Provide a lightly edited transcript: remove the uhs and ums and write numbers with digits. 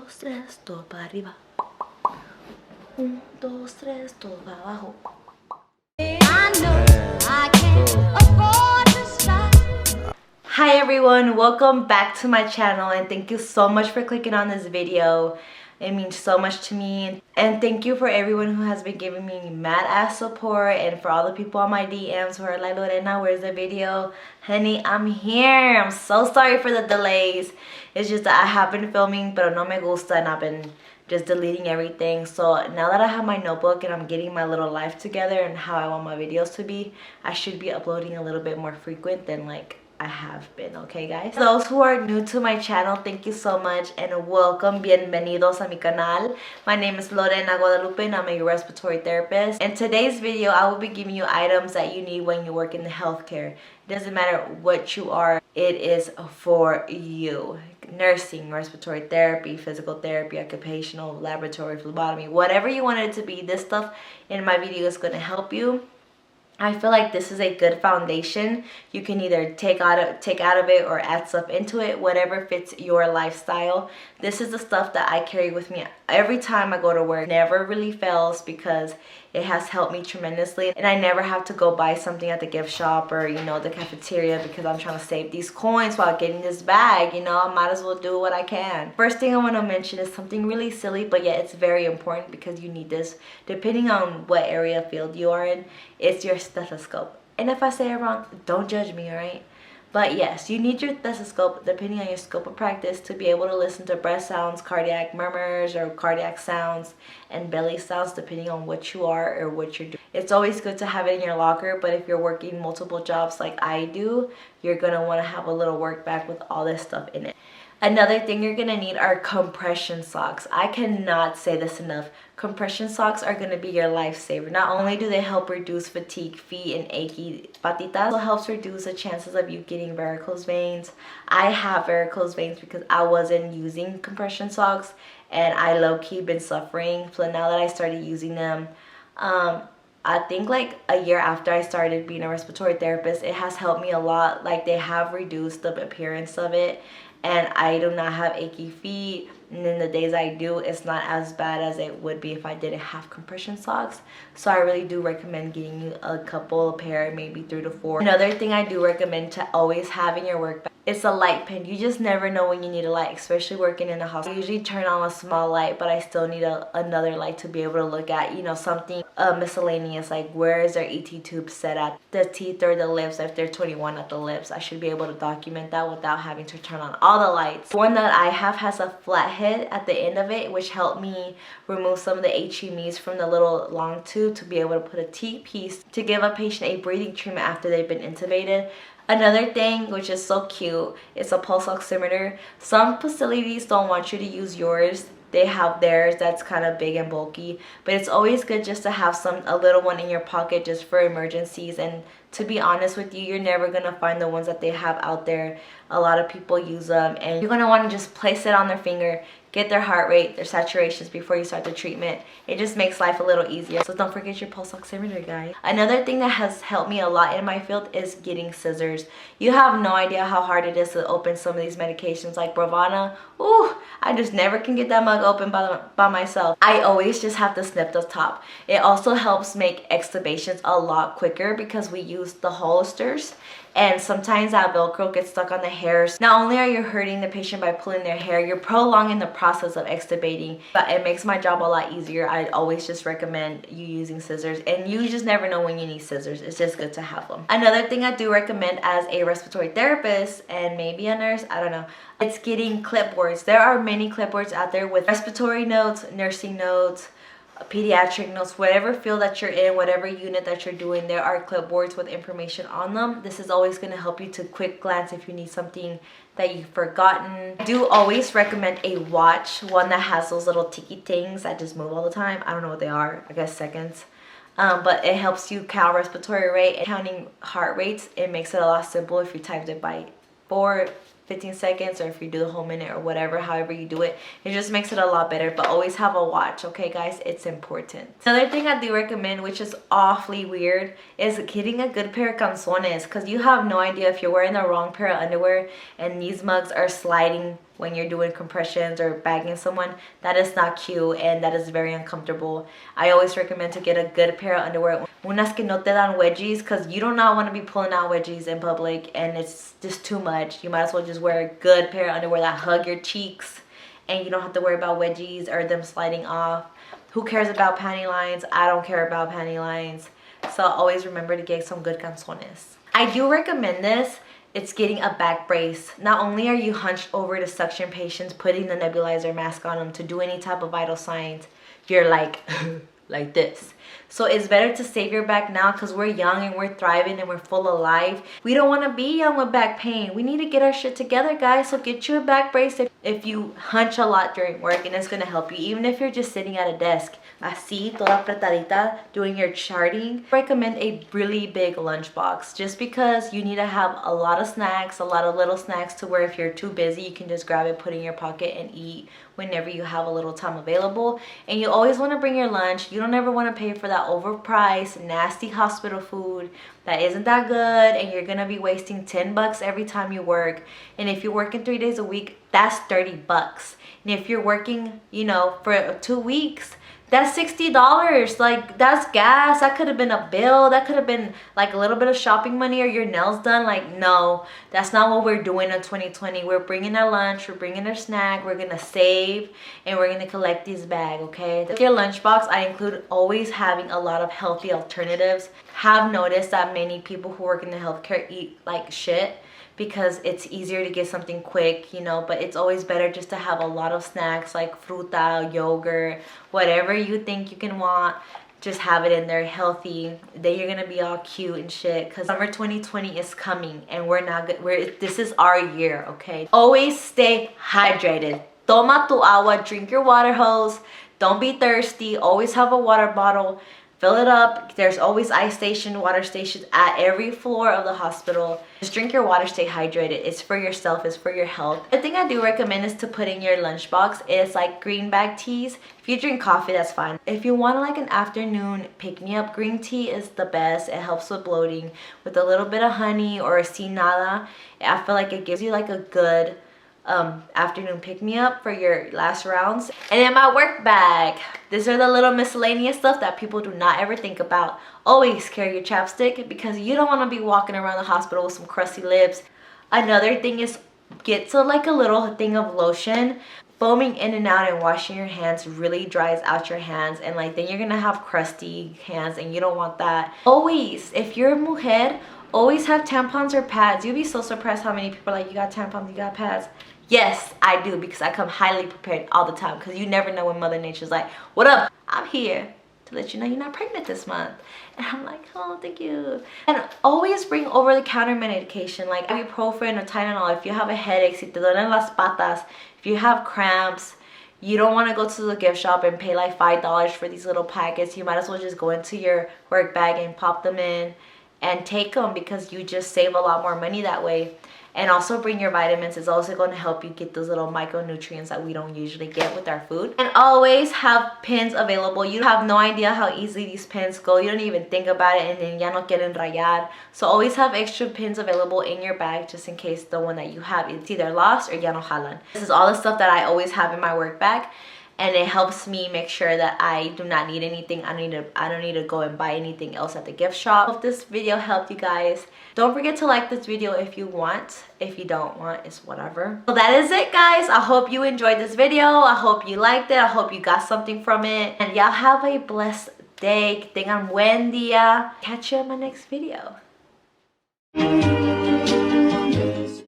dos, tres, todo para arriba. Un, dos, tres, todo para abajo. Hi everyone, welcome back to my channel and thank you so much for clicking on this video. It means so much to me, and thank you for everyone who has been giving me mad ass support, and for all the people on my DMs who are like, Lorena, where's the video? Honey, I'm here. I'm so sorry for the delays. It's just that I have been filming pero no me gusta, and I've been just deleting everything. So now that I have my notebook and I'm getting my little life together and how I want my videos to be, I should be uploading a little bit more frequent than like I have been, okay guys? Those who are new to my channel, thank you so much and welcome. Bienvenidos a mi canal. My name is Lorena Guadalupe and I'm a respiratory therapist. In today's video, I will be giving you items that you need when you work in the healthcare. It doesn't matter what you are, it is for you. Nursing, respiratory therapy, physical therapy, occupational, laboratory, phlebotomy, whatever you want it to be, this stuff in my video is going to help you. I feel like this is a good foundation. You can either take out of it or add stuff into it, whatever fits your lifestyle. This is the stuff that I carry with me every time I go to work. Never really fails because it has helped me tremendously, and I never have to go buy something at the gift shop or, you know, the cafeteria because I'm trying to save these coins while getting this bag. You know, I might as well do what I can. First thing I want to mention is something really silly, but yet it's very important because you need this depending on what area field you are in. It's your stethoscope. And if I say it wrong, don't judge me, alright? But yes, you need your stethoscope depending on your scope of practice to be able to listen to breath sounds, cardiac murmurs, or cardiac sounds, and belly sounds depending on what you are or what you're doing. It's always good to have it in your locker, but if you're working multiple jobs like I do, you're going to want to have a little work bag with all this stuff in it. Another thing you're going to need are compression socks. I cannot say this enough. Compression socks are going to be your lifesaver. Not only do they help reduce fatigue, feet, and achy patitas, it also helps reduce the chances of you getting varicose veins. I have varicose veins because I wasn't using compression socks, and I low-key been suffering. So now that I started using them, I think like a year after I started being a respiratory therapist, it has helped me a lot. Like, they have reduced the appearance of it, and I do not have achy feet, and then the days I do, it's not as bad as it would be if I didn't have compression socks. So I really do recommend getting you a couple, a pair, maybe 3 to 4. Another thing I do recommend to always have in your work bag, it's a light pen. You just never know when you need a light, especially working in the hospital. I usually turn on a small light, but I still need another light to be able to look at, you know, something miscellaneous, like where is their ET tube set at, the teeth or the lips, if they're 21 at the lips. I should be able to document that without having to turn on all the lights. The one that I have has a flat head at the end of it, which helped me remove some of the HMEs from the little long tube to be able to put a teeth piece to give a patient a breathing treatment after they've been intubated. Another thing which is so cute is a pulse oximeter. Some facilities don't want you to use yours. They have theirs that's kind of big and bulky, but it's always good just to have a little one in your pocket just for emergencies. And to be honest with you, you're never gonna find the ones that they have out there. A lot of people use them, and you're gonna want to just place it on their finger, get their heart rate, their saturations before you start the treatment. It just makes life a little easier. So don't forget your pulse oximeter, guys. Another thing that has helped me a lot in my field is getting scissors. You have no idea how hard it is to open some of these medications like Brovana. Ooh, I just never can get that mug open by myself. I always just have to snip the top. It also helps make extubations a lot quicker because we use the holsters, and sometimes that Velcro gets stuck on the hairs. Not only are you hurting the patient by pulling their hair, you're prolonging the process of extubating, but it makes my job a lot easier. I always just recommend you using scissors, and you just never know when you need scissors. It's just good to have them. Another thing I do recommend as a respiratory therapist and maybe a nurse, I don't know, it's getting clipboards. There are many clipboards out there with respiratory notes, nursing notes, pediatric notes, whatever field that you're in, whatever unit that you're doing, there are clipboards with information on them. This is always going to help you to quick glance if you need something that you've forgotten. I do always recommend a watch, one that has those little ticky things that just move all the time. I don't know what they are, I guess seconds. But it helps you count respiratory rate and counting heart rates. It makes it a lot simpler if you timed it by 4, 15 seconds, or if you do the whole minute or whatever, however you do it, it just makes it a lot better. But always have a watch, okay guys? It's important. Another thing I do recommend, which is awfully weird, is getting a good pair of calzones, because you have no idea if you're wearing the wrong pair of underwear and these mugs are sliding when you're doing compressions or bagging someone. That is not cute and that is very uncomfortable. I always recommend to get a good pair of underwear, unas que no te dan wedgies, because you do not want to be pulling out wedgies in public and it's just too much. You might as well just wear a good pair of underwear that hug your cheeks and you don't have to worry about wedgies or them sliding off. Who cares about panty lines? I don't care about panty lines. So always remember to get some good calzones. I do recommend this. It's getting a back brace. Not only are you hunched over to suction patients, putting the nebulizer mask on them to do any type of vital signs, you're like, like this. So it's better to save your back now because we're young and we're thriving and we're full of life. We don't want to be young with back pain. We need to get our shit together, guys. So get you a back brace if you hunch a lot during work, and it's going to help you. Even if you're just sitting at a desk, así, toda apretadita, doing your charting. I recommend a really big lunchbox just because you need to have a lot of snacks, a lot of little snacks to where if you're too busy, you can just grab it, put it in your pocket and eat whenever you have a little time available. And you always want to bring your lunch. You don't ever want to pay for that overpriced, nasty hospital food that isn't that good, and you're gonna be wasting 10 bucks every time you work. And if you're working 3 days a week, that's 30 bucks. And if you're working, you know, for 2 weeks, that's $60. Like, that's gas. That could have been a bill. That could have been like a little bit of shopping money or your nails done. Like, no, that's not what we're doing in 2020. We're bringing our lunch, we're bringing our snack, we're gonna save, and we're gonna collect this bag, okay? With your lunchbox, I include always having a lot of healthy alternatives. Have noticed that many people who work in the healthcare eat like shit because it's easier to get something quick, you know, but it's always better just to have a lot of snacks like fruta, yogurt, whatever you think you can want. Just have it in there, healthy. Then you're gonna be all cute and shit, because summer 2020 is coming and we're not good. This is our year, okay? Always stay hydrated. Toma tu agua, drink your water hose. Don't be thirsty. Always have a water bottle. Fill it up. There's always ice station, water stations at every floor of the hospital. Just drink your water, stay hydrated. It's for yourself, it's for your health. The thing I do recommend is to put in your lunchbox is like green bag teas. If you drink coffee, that's fine. If you want like an afternoon pick-me-up, green tea is the best. It helps with bloating. With a little bit of honey or a sin nada, I feel like it gives you like a good afternoon pick-me-up for your last rounds. And in my work bag, these are the little miscellaneous stuff that people do not ever think about. Always carry your chapstick because you don't want to be walking around the hospital with some crusty lips. Another thing is get to like a little thing of lotion. Foaming in and out and washing your hands really dries out your hands, and like then you're gonna have crusty hands and you don't want that. Always, if you're a mujer, always have tampons or pads. You'll be so surprised how many people are like, you got tampons, you got pads. Yes, I do, because I come highly prepared all the time, because you never know when Mother Nature's like, what up? I'm here to let you know you're not pregnant this month. And I'm like, oh, thank you. And always bring over-the-counter medication like ibuprofen or Tylenol if you have a headache, si te duelen las patas, if you have cramps. You don't want to go to the gift shop and pay like $5 for these little packets. You might as well just go into your work bag and pop them in and take them, because you just save a lot more money that way. And also bring your vitamins. It's also going to help you get those little micronutrients that we don't usually get with our food. And always have pins available. You have no idea how easily these pins go. You don't even think about it and then ya no quieren rayar. So always have extra pins available in your bag just in case the one that you have it's either lost or ya no jalan. This is all the stuff that I always have in my work bag. And it helps me make sure that I do not need anything. I don't need to go and buy anything else at the gift shop. Hope this video helped you guys. Don't forget to like this video if you want. If you don't want, it's whatever. So that is it, guys. I hope you enjoyed this video. I hope you liked it. I hope you got something from it. And y'all have a blessed day. Que tengan buen día. Catch you in my next video.